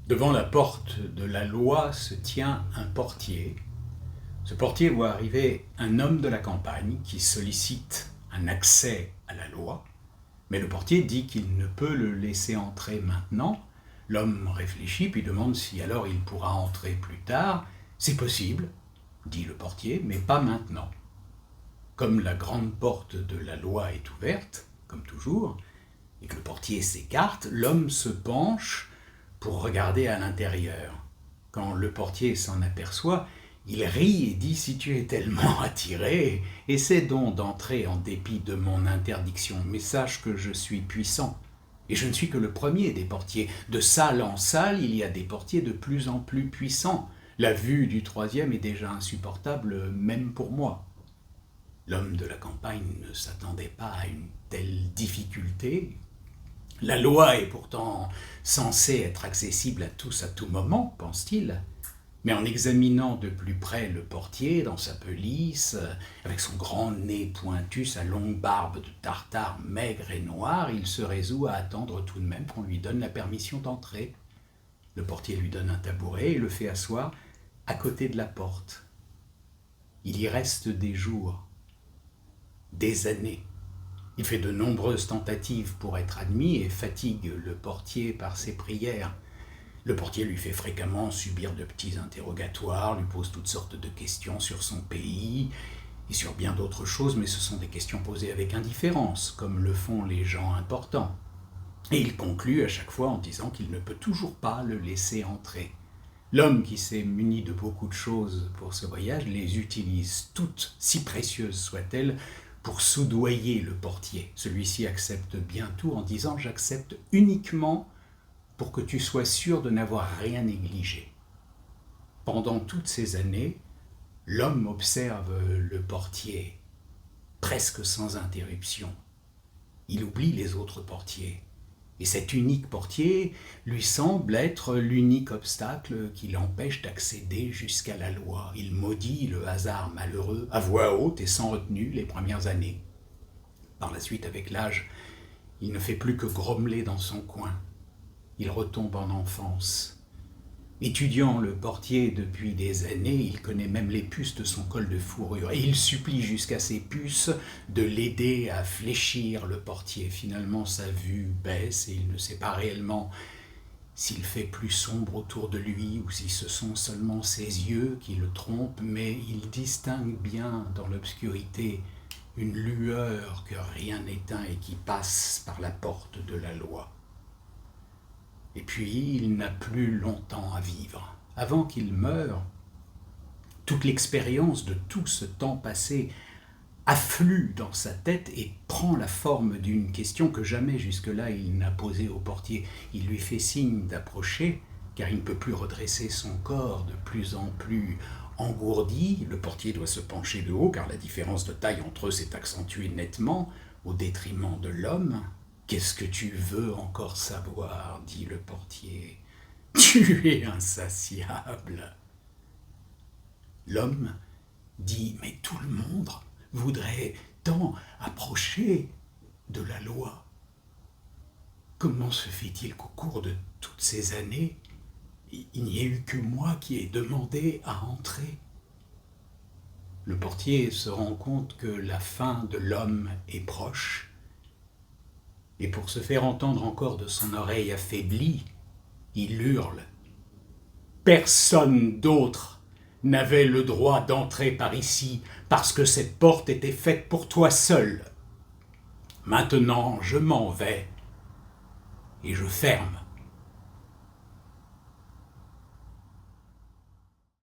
Devant la porte de la loi se tient un portier. Ce portier voit arriver un homme de la campagne qui sollicite un accès à la loi, mais le portier dit qu'il ne peut le laisser entrer maintenant. L'homme réfléchit puis demande si alors il pourra entrer plus tard. « C'est possible, dit le portier, mais pas maintenant. » Comme la grande porte de la loi est ouverte, comme toujours, et que le portier s'écarte, l'homme se penche pour regarder à l'intérieur. Quand le portier s'en aperçoit, il rit et dit « Si tu es tellement attiré, essaie donc d'entrer en dépit de mon interdiction, mais sache que je suis puissant. Et je ne suis que le premier des portiers. De salle en salle, il y a des portiers de plus en plus puissants. La vue du troisième est déjà insupportable, même pour moi. » L'homme de la campagne ne s'attendait pas à une telle difficulté. La loi est pourtant censée être accessible à tous à tout moment, pense-t-il. Mais en examinant de plus près le portier dans sa pelisse, avec son grand nez pointu, sa longue barbe de tartare maigre et noire, il se résout à attendre tout de même qu'on lui donne la permission d'entrer. Le portier lui donne un tabouret et le fait asseoir à côté de la porte. Il y reste des jours, des années. Il fait de nombreuses tentatives pour être admis et fatigue le portier par ses prières. Le portier lui fait fréquemment subir de petits interrogatoires, lui pose toutes sortes de questions sur son pays et sur bien d'autres choses, mais ce sont des questions posées avec indifférence, comme le font les gens importants. Et il conclut à chaque fois en disant qu'il ne peut toujours pas le laisser entrer. L'homme qui s'est muni de beaucoup de choses pour ce voyage les utilise toutes, si précieuses soient-elles, pour soudoyer le portier. Celui-ci accepte bien tout en disant « J'accepte uniquement pour que tu sois sûr de n'avoir rien négligé. » Pendant toutes ces années, l'homme observe le portier, presque sans interruption. Il oublie les autres portiers. Et cet unique portier lui semble être l'unique obstacle qui l'empêche d'accéder jusqu'à la loi. Il maudit le hasard malheureux, à voix haute et sans retenue, les premières années. Par la suite, avec l'âge, il ne fait plus que grommeler dans son coin. Il retombe en enfance. Étudiant le portier depuis des années, il connaît même les puces de son col de fourrure et il supplie jusqu'à ces puces de l'aider à fléchir le portier. Finalement, sa vue baisse et il ne sait pas réellement s'il fait plus sombre autour de lui ou si ce sont seulement ses yeux qui le trompent, mais il distingue bien dans l'obscurité une lueur que rien n'éteint et qui passe par la porte de la loi. Et puis, il n'a plus longtemps à vivre. Avant qu'il meure, toute l'expérience de tout ce temps passé afflue dans sa tête et prend la forme d'une question que jamais jusque-là il n'a posée au portier. Il lui fait signe d'approcher, car il ne peut plus redresser son corps, de plus en plus engourdi. Le portier doit se pencher de haut, car la différence de taille entre eux s'est accentuée nettement, au détriment de l'homme. « Qu'est-ce que tu veux encore savoir ?» dit le portier. « Tu es insatiable. » L'homme dit « Mais tout le monde voudrait tant approcher de la loi. Comment se fait-il qu'au cours de toutes ces années, il n'y ait eu que moi qui ai demandé à entrer ?» Le portier se rend compte que la fin de l'homme est proche, et pour se faire entendre encore de son oreille affaiblie, il hurle. Personne d'autre n'avait le droit d'entrer par ici, parce que cette porte était faite pour toi seul. Maintenant, je m'en vais, et je ferme